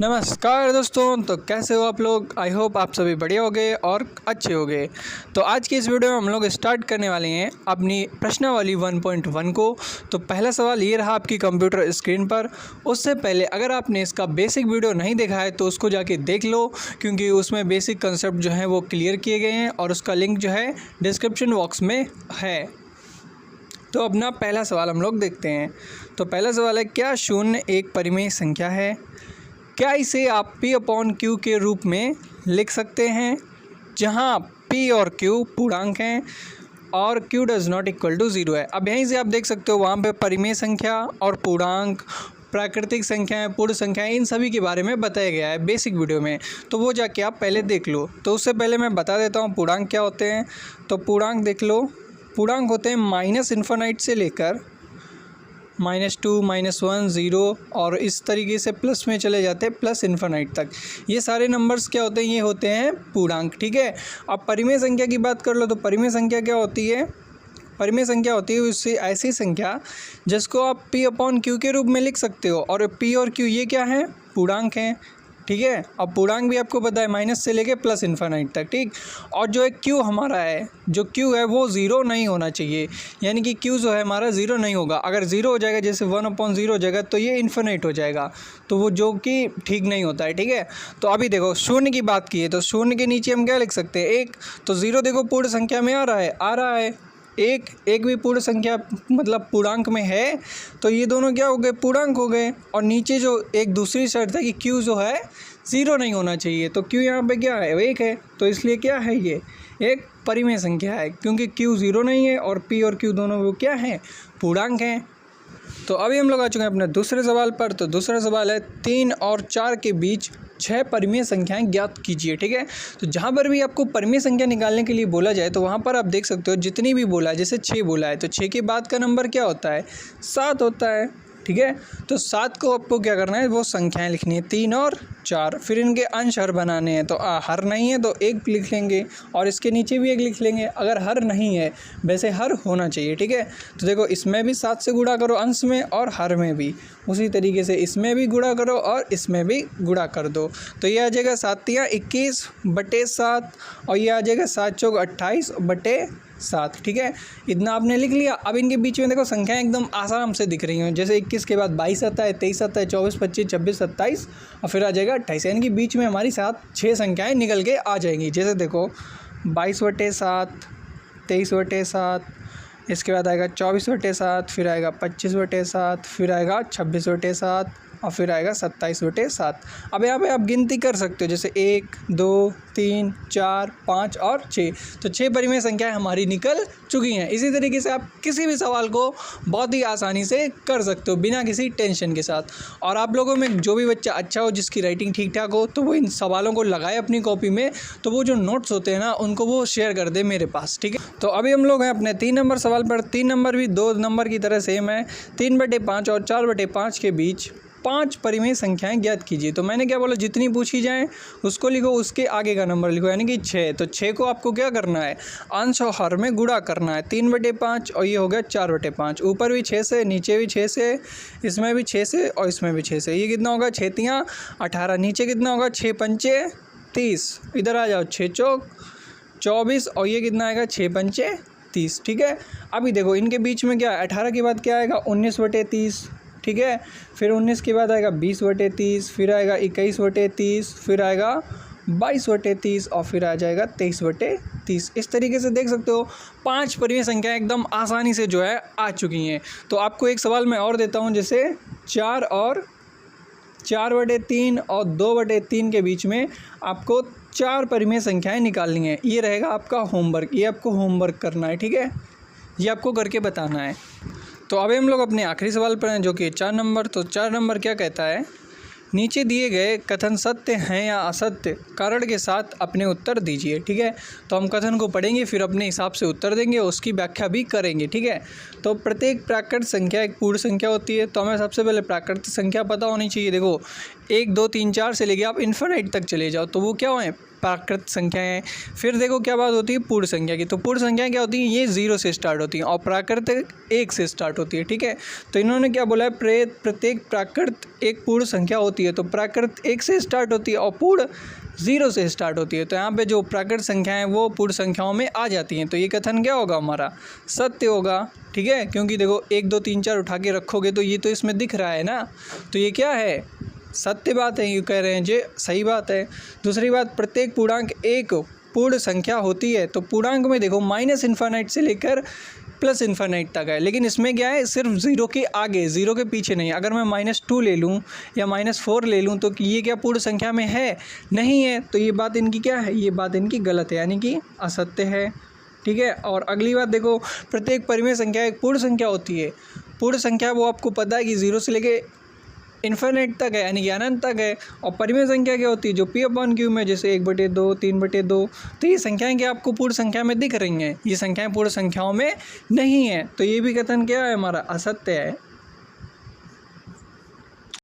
नमस्कार दोस्तों, तो कैसे हो आप लोग। आई होप आप सभी बढ़िया होंगे और अच्छे होंगे। तो आज की इस वीडियो में हम लोग स्टार्ट करने वाले हैं अपनी प्रश्नावली 1.1 को। तो पहला सवाल ये रहा आपकी कंप्यूटर स्क्रीन पर। उससे पहले अगर आपने इसका बेसिक वीडियो नहीं देखा है तो उसको जाके देख लो, क्योंकि उसमें बेसिक कंसेप्ट जो है वो क्लियर किए गए हैं और उसका लिंक जो है डिस्क्रिप्शन बॉक्स में है। तो अपना पहला सवाल हम लोग देखते हैं। तो पहला सवाल है, क्या शून्य एक परिमेय संख्या है? क्या इसे आप P/Q के रूप में लिख सकते हैं, जहां P और Q पूर्णांक हैं और Q does not equal to 0 है। अब यहीं से आप देख सकते हो वहाँ पे परिमेय संख्या और पूर्णांक, प्राकृतिक संख्याएं, पूर्ण संख्याएं, इन सभी के बारे में बताया गया है बेसिक वीडियो में। तो वो जाके आप पहले देख लो। तो उससे पहले मैं बता देता हूँ पूर्णांक क्या होते हैं। तो पूर्णांक देख लो। पूर्णांक होते हैं -∞ से लेकर -2, -1, 0 और इस तरीके से प्लस में चले जाते हैं +∞ तक। ये सारे नंबर्स क्या होते हैं? ये होते हैं पूर्णांक। ठीक है। अब परिमेय संख्या की बात कर लो। तो परिमेय संख्या क्या होती है? परिमेय संख्या होती है उससे ऐसी संख्या जिसको आप P/Q के रूप में लिख सकते हो। और P और Q ये क्या है? पूर्णांक हैं। ठीक है। अब पूर्णांक भी आपको पता है माइनस से लेके +∞ तक। ठीक। और जो एक Q हमारा है, जो Q है वो 0 नहीं होना चाहिए, यानी कि Q जो है हमारा 0 नहीं होगा। अगर 0 हो जाएगा, जैसे 1/0 हो जाएगा, तो ये इन्फिनिट हो जाएगा, तो वो जो कि ठीक नहीं होता है। ठीक है। तो अभी देखो शून्य की बात की है, तो शून्य के नीचे हम क्या लिख सकते हैं? 1। तो 0 देखो पूर्ण संख्या में आ रहा है। एक भी पूर्ण संख्या मतलब पूर्णांक में है, तो ये दोनों क्या हो गए? पूर्णांक हो गए। और नीचे जो एक दूसरी शर्त है कि Q जो है 0 नहीं होना चाहिए, तो Q यहाँ पे क्या है? 1 है। तो इसलिए क्या है? ये एक परिमेय संख्या है, क्योंकि Q 0 नहीं है और P और Q दोनों वो क्या हैं? पूर्णांक हैं। तो अभी हम लोग आ चुके हैं अपने दूसरे सवाल पर। तो दूसरा सवाल है, 3 और 4 के बीच 6 परिमेय संख्याएं ज्ञात कीजिए। ठीक है। तो जहाँ पर भी आपको परिमेय संख्या निकालने के लिए बोला जाए, तो वहाँ पर आप देख सकते हो जितनी भी बोला है, जैसे 6 बोला है, तो 6 के बाद का नंबर क्या होता है? 7 होता है। ठीक है। तो 7 को आपको क्या करना है? वो संख्याएं लिखनी है, 3 और 4। फिर इनके अंश हर बनाने हैं। तो हर नहीं है तो 1 लिख लेंगे और इसके नीचे भी 1 लिख लेंगे अगर हर नहीं है। वैसे हर होना चाहिए। ठीक है। तो देखो इसमें भी 7 से गुणा करो अंश में और हर में भी, उसी तरीके से इसमें भी गुणा करो और इसमें भी गुणा कर दो। तो ये आ जाएगा 7×3 21/7 और ये आ जाएगा 7×4 28/7। ठीक है। इतना आपने लिख लिया। अब इनके बीच में देखो संख्याएं एकदम आराम से दिख रही हैं, जैसे 21 के बाद 22 आता है, 23 आता है, 24, 25, 26, 27 और फिर आ जाएगा 28। यानी कि बीच में हमारी 6 संख्याएं निकल के आ जाएंगी। जैसे देखो 22/7, 23/7, इसके बाद आएगा 24/7, फिर आएगा 25/7, फिर आएगा 26/7 और फिर आएगा 27/7। अब यहाँ पे आप गिनती कर सकते हो, जैसे 1, 2, 3, 4, 5 और 6। तो 6 परिमेय संख्याएं हमारी निकल चुकी हैं। इसी तरीके से आप किसी भी सवाल को बहुत ही आसानी से कर सकते हो बिना किसी टेंशन के साथ। और आप लोगों में जो भी बच्चा अच्छा हो, जिसकी राइटिंग ठीक ठाक हो, तो वो इन सवालों को लगाए अपनी कॉपी में। तो वो जो नोट्स होते हैं ना, उनको वो शेयर कर दे मेरे पास। ठीक है। तो अभी हम लोग हैं अपने 3 नंबर सवाल पर। 3 नंबर भी 2 नंबर की तरह सेम है। 3/5 और 4/5 के बीच 5 परिमेय संख्याएं ज्ञात कीजिए। तो मैंने क्या बोला? जितनी पूछी जाए उसको लिखो, उसके आगे का नंबर लिखो, यानी कि 6। तो 6 को आपको क्या करना है? अंश और हर में गुणा करना है। 3/5 और ये हो गया 4/5। ऊपर भी 6 से, नीचे भी 6 से, इसमें भी 6 से और इसमें भी 6 से। ये कितना होगा? 6×3 18। नीचे कितना होगा? 6×5 30। इधर आ जाओ, 6×4 24 और ये कितना आएगा? 6×5 30। ठीक है। अभी देखो इनके बीच में क्या? 18 के बाद क्या आएगा? 19/30। ठीक है। फिर 19 के बाद आएगा 20/30, फिर आएगा 21/30, फिर आएगा 22/30 और फिर आ जाएगा 23/30। इस तरीके से देख सकते हो 5 परिमेय संख्याएं एकदम आसानी से जो है आ चुकी हैं। तो आपको एक सवाल मैं और देता हूं, जैसे 4/3 और 2/3 के बीच में आपको 4 परिमेय संख्याएं निकालनी है। ये रहेगा आपका होमवर्क। ये आपको होमवर्क करना है। ठीक है। ये आपको करके बताना है। तो अभी हम लोग अपने आखिरी सवाल पर हैं, जो कि 4 नंबर। तो 4 नंबर क्या कहता है? नीचे दिए गए कथन सत्य हैं या असत्य, कारण के साथ अपने उत्तर दीजिए। ठीक है। तो हम कथन को पढ़ेंगे, फिर अपने हिसाब से उत्तर देंगे, उसकी व्याख्या भी करेंगे। ठीक है। तो प्रत्येक प्राकृत संख्या एक पूर्ण संख्या होती है। तो हमें सबसे पहले प्राकृत संख्या पता होनी चाहिए। देखो 1, 2, 3, 4 से लेके आप इन्फिनिट तक चले जाओ, तो वो क्या है? प्राकृत संख्याएं। फिर देखो क्या बात होती है पूर्ण संख्या की, तो पूर्ण संख्या क्या होती है, ये 0 से स्टार्ट होती हैं और प्राकृत 1 से स्टार्ट होती है। ठीक है, तो इन्होंने क्या बोला है, प्रत्येक प्राकृत एक पूर्ण संख्या होती है। तो प्राकृत 1 से स्टार्ट होती है और पूर्ण 0 से स्टार्ट होती है। तो यहाँ पे जो प्राकृत संख्याएं वो पूर्ण संख्याओं में आ जाती हैं। तो ये कथन क्या होगा, हमारा सत्य होगा। ठीक है, क्योंकि देखो 1 2 3 4 उठा के रखोगे तो ये तो इसमें दिख रहा है ना, तो ये क्या है, सत्य बात है, ये कह रहे हैं जे सही बात है। दूसरी बात, प्रत्येक पूर्णांक एक पूर्ण संख्या होती है। तो पूर्णांक में देखो -इन्फिनिटी से लेकर +इन्फिनिटी तक है, लेकिन इसमें क्या है, सिर्फ 0 के आगे, 0 के पीछे नहीं। अगर मैं -2 ले लूँ या -4 ले लूँ तो ये क्या पूर्ण संख्या में है, नहीं है। तो ये बात इनकी क्या है, ये बात इनकी गलत है, यानी कि असत्य है। ठीक है, और अगली बात देखो, प्रत्येक परिमेय संख्या एक पूर्ण संख्या होती है। पूर्ण संख्या वो आपको पता है कि 0 से लेके इन्फिनिटी तक है, यानी कि अनंत तक है। और परिमेय संख्या क्या होती है, जो P/Q में, जैसे 1/2, 3/2। तो ये संख्याएं क्या आपको पूर्ण संख्या में दिख रही हैं, ये संख्याएं पूर्ण संख्याओं में नहीं है। तो ये भी कथन क्या है, हमारा असत्य है।